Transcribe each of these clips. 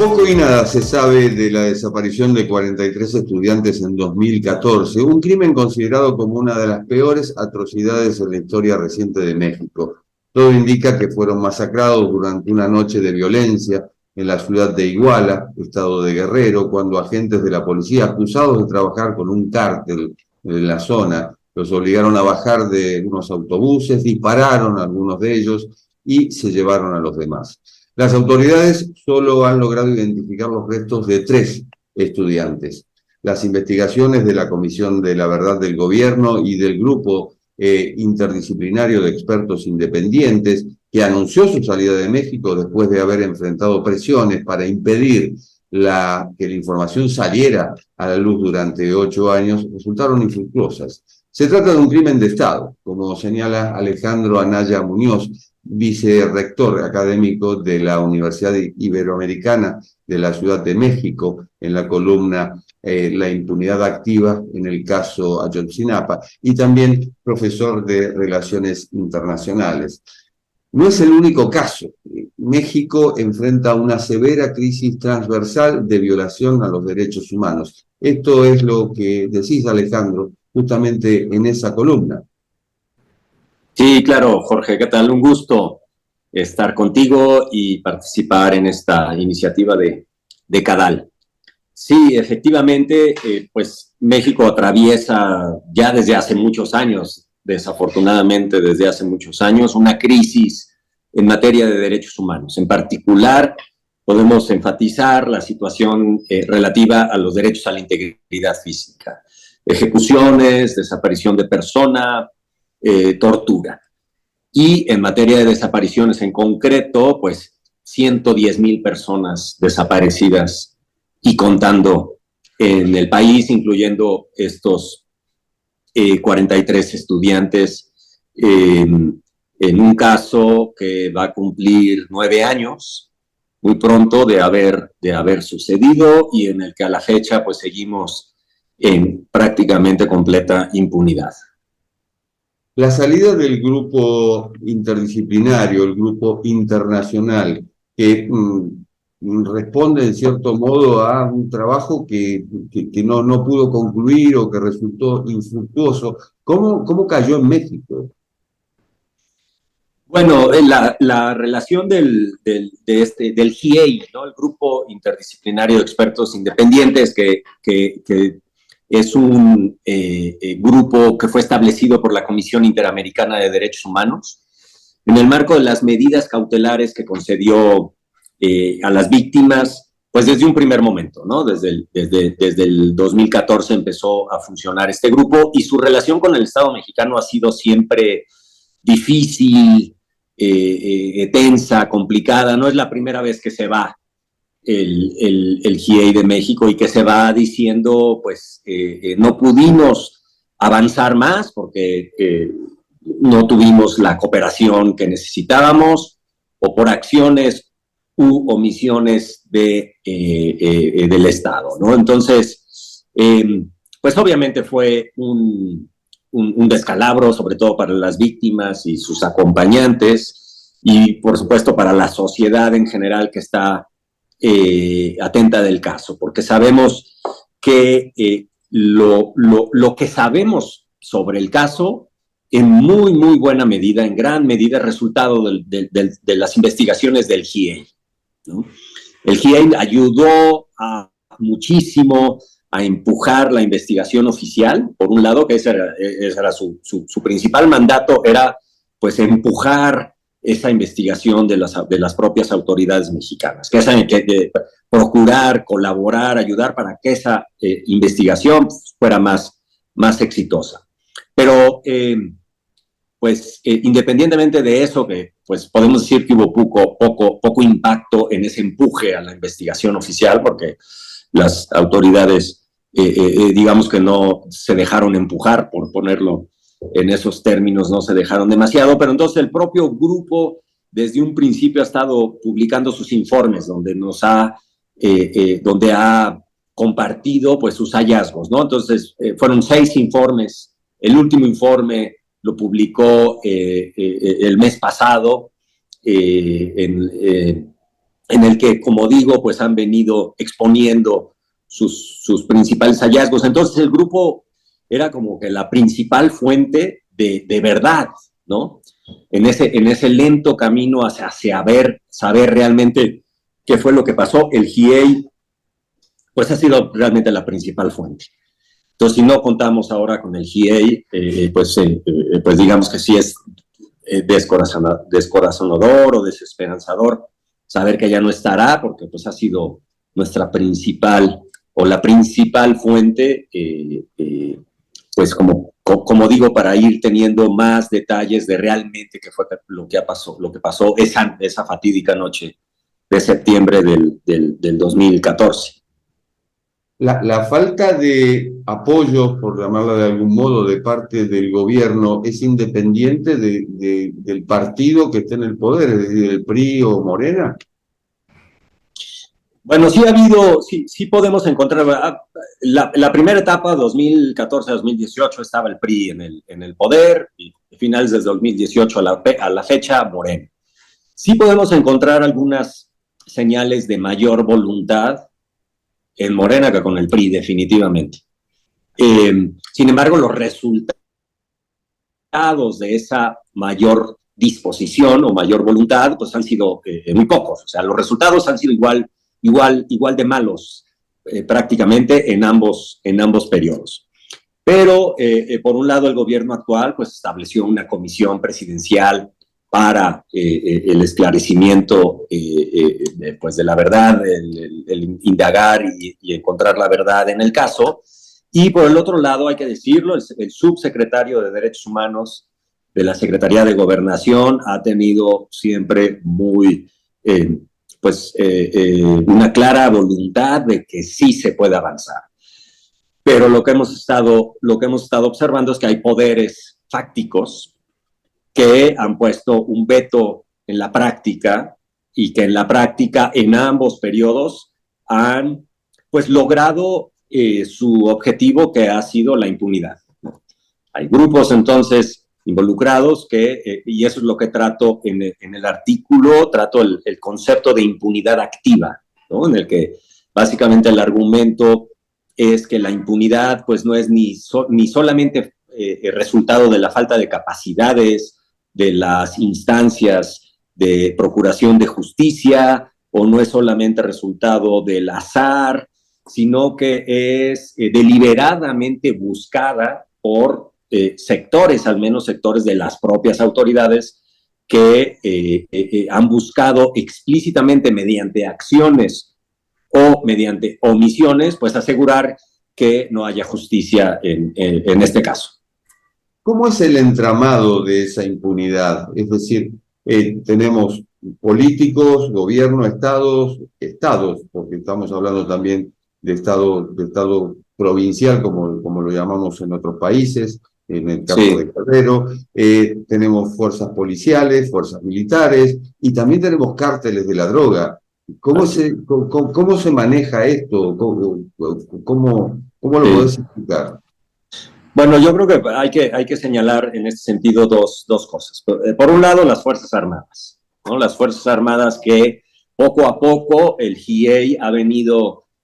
Poco y nada se sabe de la desaparición de 43 estudiantes en 2014, un crimen considerado como una de las peores atrocidades en la historia reciente de México. Todo indica que fueron masacrados durante una noche de violencia en la ciudad de Iguala, estado de Guerrero, cuando agentes de la policía, acusados de trabajar con un cártel en la zona, los obligaron a bajar de unos autobuses, dispararon a algunos de ellos y se llevaron a los demás. Las autoridades solo han logrado identificar los restos de 3 estudiantes. Las investigaciones de la Comisión de la Verdad del Gobierno y del Grupo Interdisciplinario de Expertos Independientes, que anunció su salida de México después de haber enfrentado presiones para impedir que la información saliera a la luz durante 8 años, resultaron infructuosas. Se trata de un crimen de Estado, como señala Alejandro Anaya Muñoz, vicerrector académico de la Universidad Iberoamericana de la Ciudad de México, en la columna La impunidad activa en el caso Ayotzinapa, y también profesor de Relaciones Internacionales. No es el único caso. México enfrenta una severa crisis transversal de violación a los derechos humanos. Esto es lo que decís, Alejandro, justamente en esa columna. Sí, claro, Jorge, ¿qué tal? Un gusto estar contigo y participar en esta iniciativa de CADAL. Sí, efectivamente, pues México atraviesa ya desde hace muchos años, desafortunadamente desde hace muchos años, una crisis en materia de derechos humanos. En particular, podemos enfatizar la situación relativa a los derechos a la integridad física. Ejecuciones, desaparición de persona, tortura. Y en materia de desapariciones en concreto, pues 110,000 personas desaparecidas y contando en el país, incluyendo estos 43 estudiantes, en un caso que va a cumplir 9 años, muy pronto de haber sucedido, y en el que a la fecha pues seguimos en prácticamente completa impunidad. La salida del grupo interdisciplinario, el grupo internacional, que responde en cierto modo a un trabajo que no pudo concluir o que resultó infructuoso, ¿cómo cayó en México? Bueno, la relación del GIEI, ¿no? El Grupo Interdisciplinario de Expertos Independientes, que es un grupo que fue establecido por la Comisión Interamericana de Derechos Humanos, en el marco de las medidas cautelares que concedió a las víctimas, pues desde un primer momento, ¿no? Desde el 2014 empezó a funcionar este grupo, y su relación con el Estado mexicano ha sido siempre difícil, tensa, complicada. No es la primera vez que se va el GIEI de México y que se va diciendo, pues, no pudimos avanzar más porque no tuvimos la cooperación que necesitábamos, o por acciones u omisiones del Estado, ¿no? Entonces, pues obviamente fue un descalabro, sobre todo para las víctimas y sus acompañantes, y por supuesto para la sociedad en general, que está atenta del caso, porque sabemos que lo que sabemos sobre el caso, en muy, muy buena medida, en gran medida, es resultado de las investigaciones del GIEI, ¿no? El GIEI ayudó muchísimo a empujar la investigación oficial, por un lado, que ese era su principal mandato, era pues empujar esa investigación de las propias autoridades mexicanas, que procurar, colaborar, ayudar para que esa investigación fuera más exitosa. Pero, independientemente de eso, que pues podemos decir que hubo poco impacto en ese empuje a la investigación oficial, porque las autoridades, digamos que no se dejaron empujar, por ponerlo en esos términos, no se dejaron demasiado, pero entonces el propio grupo desde un principio ha estado publicando sus informes, donde ha compartido pues sus hallazgos, ¿no? Entonces fueron 6 informes. El último informe lo publicó el mes pasado, en en el que, como digo, pues han venido exponiendo sus principales hallazgos. Entonces el grupo era como que la principal fuente de verdad, ¿no? En ese lento camino hacia saber realmente qué fue lo que pasó. El GIEI, pues ha sido realmente la principal fuente. Entonces, si no contamos ahora con el GIEI, pues digamos que sí es descorazonador o desesperanzador saber que ya no estará, porque pues ha sido nuestra principal o la principal fuente, pues como digo, para ir teniendo más detalles de realmente qué fue lo que pasó esa fatídica noche de septiembre del 2014. La falta de apoyo, por llamarla de algún modo, de parte del gobierno es independiente del partido que esté en el poder, es decir, el PRI o Morena. Bueno, sí podemos encontrar, la primera etapa, 2014-2018, estaba el PRI en el poder, y finales desde 2018 a la fecha, Morena. Sí podemos encontrar algunas señales de mayor voluntad en Morena que con el PRI, definitivamente. Sin embargo, los resultados de esa mayor disposición o mayor voluntad, pues han sido muy pocos. O sea, los resultados han sido igual de malos prácticamente en ambos periodos. Pero, por un lado, el gobierno actual pues estableció una comisión presidencial para el esclarecimiento pues de la verdad, el indagar y encontrar la verdad en el caso. Y por el otro lado, hay que decirlo, el subsecretario de Derechos Humanos de la Secretaría de Gobernación ha tenido siempre una clara voluntad de que sí se puede avanzar. Pero lo que hemos estado observando es que hay poderes fácticos que han puesto un veto en la práctica y que en la práctica, en ambos periodos, han pues logrado su objetivo, que ha sido la impunidad. Hay grupos entonces involucrados y eso es lo que trato en el artículo, trato el concepto de impunidad activa, ¿no? En el que básicamente el argumento es que la impunidad pues no es ni solamente el resultado de la falta de capacidades de las instancias de procuración de justicia, o no es solamente resultado del azar, sino que es deliberadamente buscada por sectores, al menos sectores de las propias autoridades, que han buscado explícitamente mediante acciones o mediante omisiones, pues asegurar que no haya justicia en este caso. ¿Cómo es el entramado de esa impunidad? Es decir, tenemos políticos, gobierno, estados, porque estamos hablando también de estado provincial, como lo llamamos en otros países, en el caso de Guerrero, tenemos fuerzas policiales, fuerzas militares, y también tenemos cárteles de la droga. ¿Cómo se maneja esto? ¿Cómo lo podés explicar? Bueno, yo creo que hay que señalar en este sentido dos cosas. Por un lado, las Fuerzas Armadas, ¿no? Las Fuerzas Armadas que poco a poco el GIEI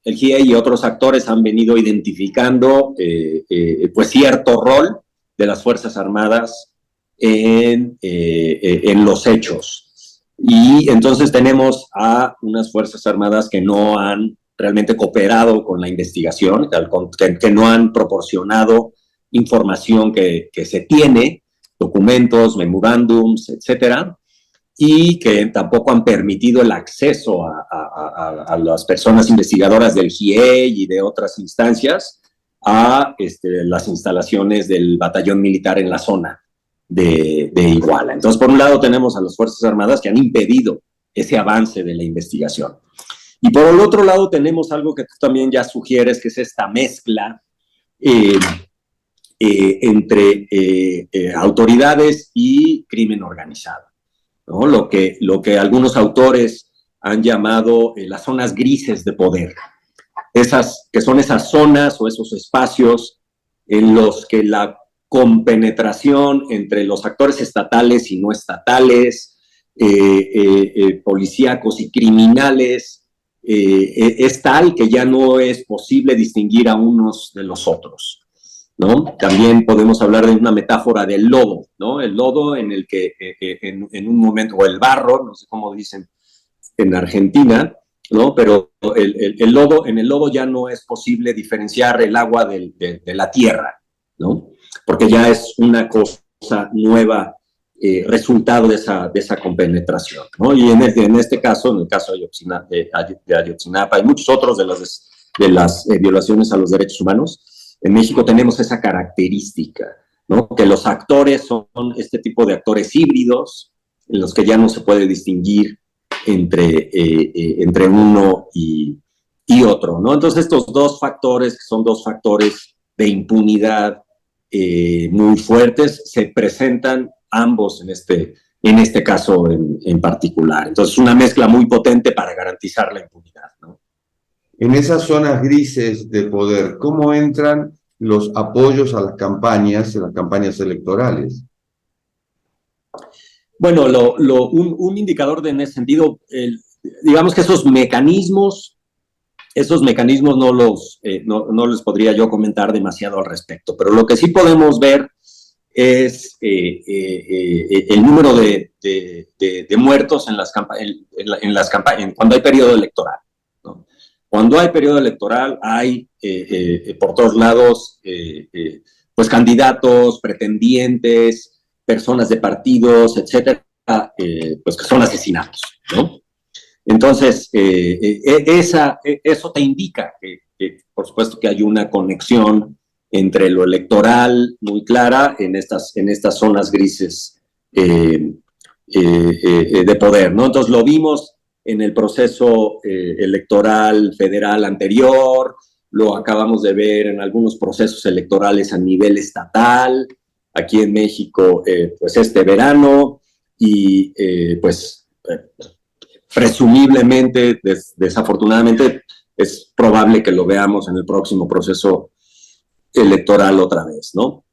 y otros actores han venido identificando pues cierto rol de las Fuerzas Armadas en los hechos. Y entonces tenemos a unas Fuerzas Armadas que no han realmente cooperado con la investigación, que no han proporcionado información que se tiene, documentos, memorándums, etcétera, y que tampoco han permitido el acceso a las personas investigadoras del GIEI y de otras instancias a las instalaciones del batallón militar en la zona de Iguala. Entonces, por un lado tenemos a las Fuerzas Armadas que han impedido ese avance de la investigación. Y por el otro lado tenemos algo que tú también ya sugieres, que es esta mezcla entre autoridades y crimen organizado, ¿no? Lo que algunos autores han llamado las zonas grises de poder, que son esas zonas o esos espacios en los que la compenetración entre los actores estatales y no estatales, policíacos y criminales es tal que ya no es posible distinguir a unos de los otros, ¿no? También podemos hablar de una metáfora del lodo, ¿no? El lodo en el que en un momento, o el barro, no sé cómo dicen en Argentina, ¿no? Pero el lodo, en el lodo ya no es posible diferenciar el agua de la tierra, ¿no? Porque ya es una cosa nueva, resultado de esa compenetración, ¿no? Y en este caso, en el caso de Ayotzinapa y muchos otros de las violaciones a los derechos humanos, en México tenemos esa característica, ¿no? Que los actores son este tipo de actores híbridos, en los que ya no se puede distinguir entre uno y otro, ¿no? Entonces estos dos factores, que son dos factores de impunidad muy fuertes, se presentan ambos en este caso en particular. Entonces una mezcla muy potente para garantizar la impunidad, ¿no? En esas zonas grises de poder, ¿cómo entran los apoyos a las campañas, en las campañas electorales? Bueno, un indicador en ese sentido, digamos que esos mecanismos no les podría yo comentar demasiado al respecto, pero lo que sí podemos ver es el número de muertos en las campañas, cuando hay periodo electoral, ¿no? Cuando hay periodo electoral hay por todos lados pues candidatos, pretendientes, personas de partidos, etcétera, pues que son asesinados, ¿no? Entonces, eso te indica que, por supuesto, que hay una conexión entre lo electoral muy clara en estas zonas grises de poder, ¿no? Entonces, lo vimos en el proceso electoral federal anterior, lo acabamos de ver en algunos procesos electorales a nivel estatal, aquí en México, pues este verano, y presumiblemente, desafortunadamente, es probable que lo veamos en el próximo proceso electoral otra vez, ¿no?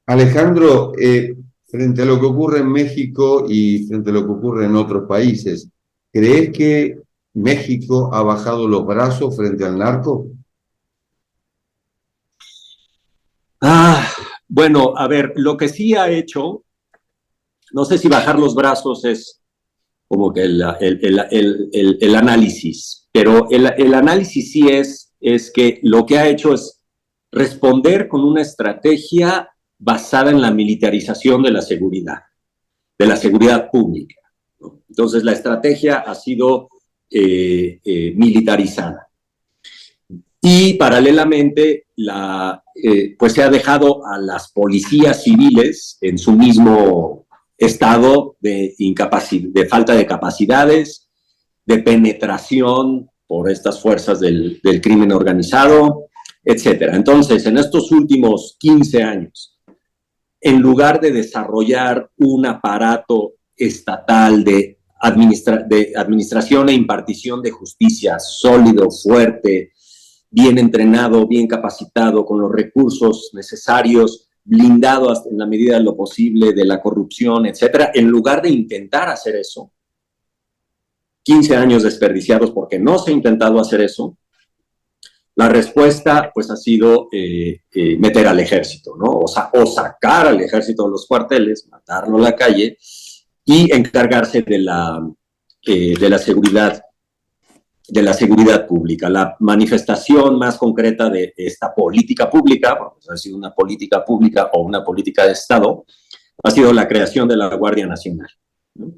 Alejandro, frente a lo que ocurre en México y frente a lo que ocurre en otros países, ¿crees que México ha bajado los brazos frente al narco? Bueno, a ver, lo que sí ha hecho, no sé si bajar los brazos es como que el análisis, pero el análisis sí es que lo que ha hecho es responder con una estrategia basada en la militarización de la seguridad pública, ¿no? Entonces la estrategia ha sido militarizada. Y paralelamente pues se ha dejado a las policías civiles en su mismo estado de falta de capacidades, de penetración por estas fuerzas del crimen organizado, etcétera. Entonces, en estos últimos 15 años, en lugar de desarrollar un aparato estatal de administración e impartición de justicia sólido, fuerte, bien entrenado, bien capacitado, con los recursos necesarios, blindado hasta en la medida de lo posible de la corrupción, etcétera, en lugar de intentar hacer eso, 15 años desperdiciados porque no se ha intentado hacer eso, la respuesta pues ha sido meter al ejército, ¿no? O sacar al ejército de los cuarteles, matarlo a la calle y encargarse de la seguridad pública. La manifestación más concreta de esta política pública, porque ha sido una política pública o una política de Estado, ha sido la creación de la Guardia Nacional, ¿no?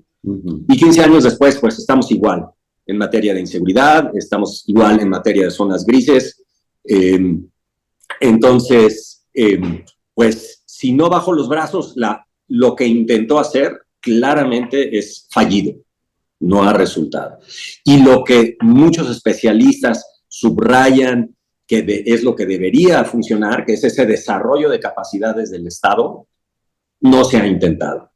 Y 15 años después, pues estamos igual en materia de inseguridad, estamos igual en materia de zonas grises. Entonces, pues si no bajo los brazos, lo que intentó hacer claramente es fallido, no ha resultado. Y lo que muchos especialistas subrayan que es lo que debería funcionar, que es ese desarrollo de capacidades del Estado, no se ha intentado.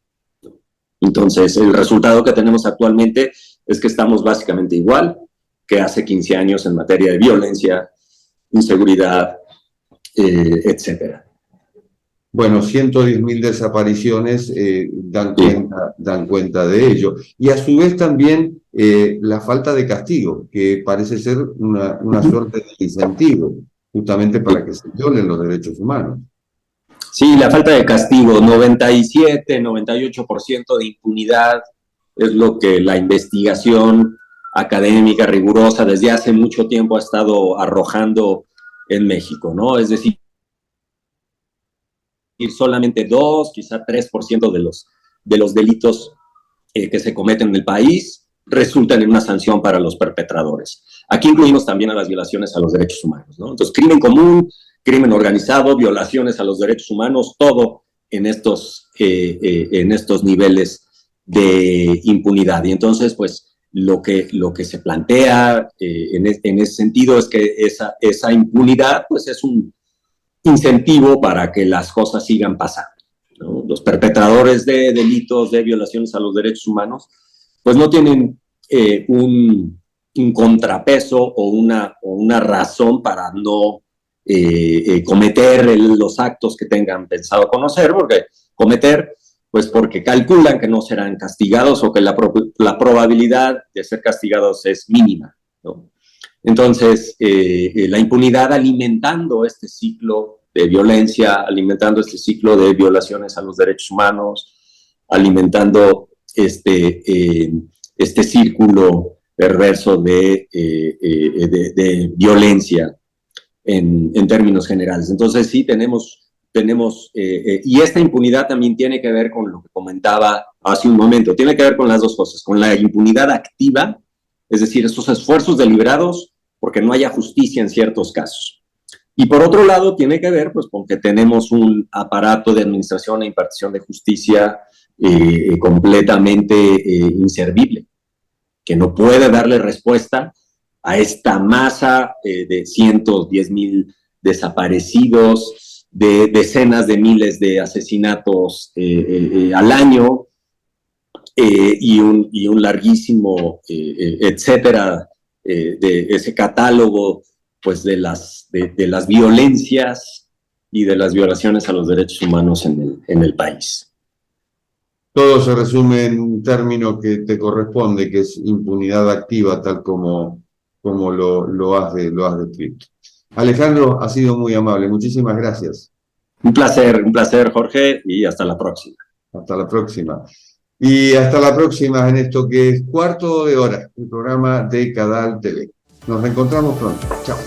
Entonces, el resultado que tenemos actualmente es que estamos básicamente igual que hace 15 años en materia de violencia, inseguridad, etcétera. bueno, 110.000 desapariciones dan cuenta de ello. Y a su vez también la falta de castigo, que parece ser una suerte de incentivo, justamente para que se violen los derechos humanos. Sí, la falta de castigo, 97, 98% de impunidad es lo que la investigación académica rigurosa desde hace mucho tiempo ha estado arrojando en México, ¿no? Es decir, solamente 2, quizá 3% de los delitos que se cometen en el país resultan en una sanción para los perpetradores. Aquí incluimos también a las violaciones a los derechos humanos, ¿no? Entonces, crimen común, crimen organizado, violaciones a los derechos humanos, todo en estos niveles de impunidad. Y entonces, pues, lo que se plantea en ese sentido es que esa impunidad, pues, es un incentivo para que las cosas sigan pasando, ¿no? Los perpetradores de delitos, de violaciones a los derechos humanos, pues no tienen un contrapeso o una razón para no cometer los actos que tengan pensado cometer, pues porque calculan que no serán castigados o que la probabilidad de ser castigados es mínima, ¿no? Entonces, la impunidad alimentando este ciclo de violencia, alimentando este ciclo de violaciones a los derechos humanos, alimentando este círculo perverso de violencia en términos generales. Entonces, sí, tenemos y esta impunidad también tiene que ver con lo que comentaba hace un momento, tiene que ver con las dos cosas, con la impunidad activa, es decir, estos esfuerzos deliberados porque no haya justicia en ciertos casos. Y por otro lado, tiene que ver pues, con que tenemos un aparato de administración e impartición de justicia completamente inservible, que no puede darle respuesta a esta masa de 110,000 desaparecidos, de decenas de miles de asesinatos al año, y un larguísimo etcétera de ese catálogo pues de las violencias y de las violaciones a los derechos humanos en el país. Todo se resume en un término que te corresponde, que es impunidad activa, tal como lo has descrito. Alejandro, ha sido muy amable. Muchísimas gracias. Un placer, Jorge, y hasta la próxima. Hasta la próxima. Y hasta la próxima en esto que es Cuarto de Hora, el programa de Cadal TV. Nos reencontramos pronto. Chao.